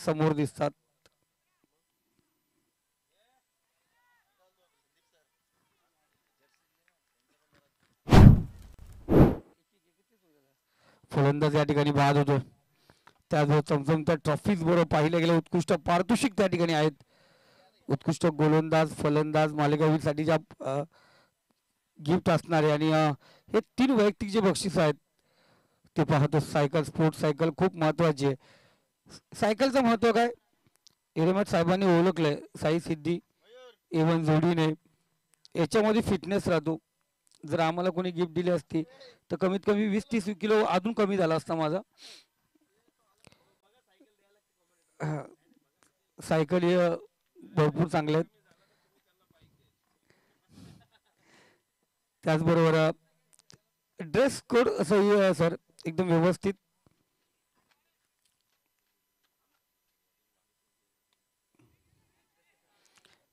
समोर दिसतात. फलंदाज या ठिकाणी बाद होतो. त्याचबरोबर चमचमत्या ट्रॉफीज बरोबर पाहिल्या गेल्या उत्कृष्ट पारितोषिक त्या ठिकाणी आहेत. उत्कृष्ट गोलंदाज फलंदाज मालिकावीरसाठी ज्या गिफ्ट असणारे आणि हे 3 वैयक्तिक जे बक्षीस आहेत ते पाहतो. सायकल स्पोर्ट्स सायकल खूप महत्त्वाची आहे. सायकलचं महत्त्व काय हिरेमठ साहेबांनी ओळखलंय. साई सिद्धी एवन जोडीने याच्यामध्ये फिटनेस राहतो. जर आम्हाला कोणी गिफ्ट दिली असती तर कमीत कमी 20-30 किलो अजून कमी झाला असता माझा. सायकल हे भरपूर चांगले आहेत. त्याचबरोबर ड्रेस कोड असं सर एकदम व्यवस्थित.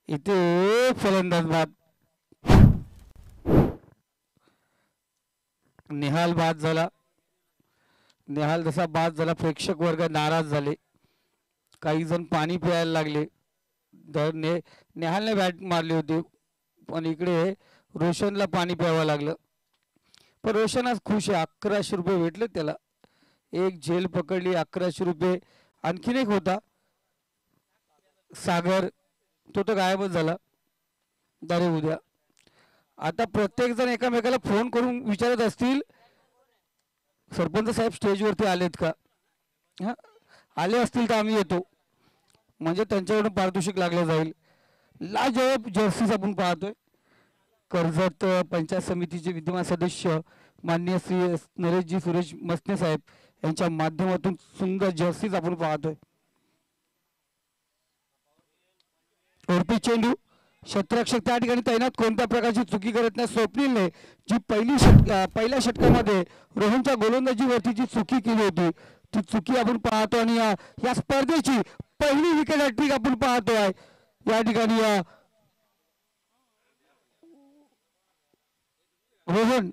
इथे फलंदाज बाद. निहाल बाद झाला. निहाल जसा बाद झाला प्रेक्षक वर्ग नाराज झाले. काही जण पाणी प्यायला लागले. नेहालने बॅट मारली होती पण इकडे रोशनला पाणी प्यावं लागलं. पण रोशन आज खुश आहे. 1100 रुपये भेटले त्याला. एक झेल पकडली 1100 रुपये. आणखीन एक होता सागर तो तर गायबच झाला. दारे उद्या आता प्रत्येक जण एकामेकाला फोन करून विचारत असतील सरपंच साहेब स्टेजवरती आलेत का. हां आले असतील तर आम्ही येतो म्हणजे त्यांच्याकडून पारितोषिक लागलं जाईल. लाजवाब जर्सीज आपण पाहतोय. कर्जत पंचायत समितीचे विद्यमान सदस्य माननीय श्री नरेशजी सुरेश मसने साहेब यांच्या माध्यमातून सुंदर जर्सीज आपण पाहतोय. ओरपी चेंडू क्षेत्ररक्षक त्या ठिकाणी तैनात कोणत्या प्रकारची चुकी करत नाही. स्वप्नीलने जी पहिल्या षटकामध्ये रोहनच्या गोलंदाजीवरती जी चुकी केली होती ती चुकी आपण पाहतो आणि या स्पर्धेची पहिली विकेट हॅट्रिक आपण पाहतोय या ठिकाणी. रोहन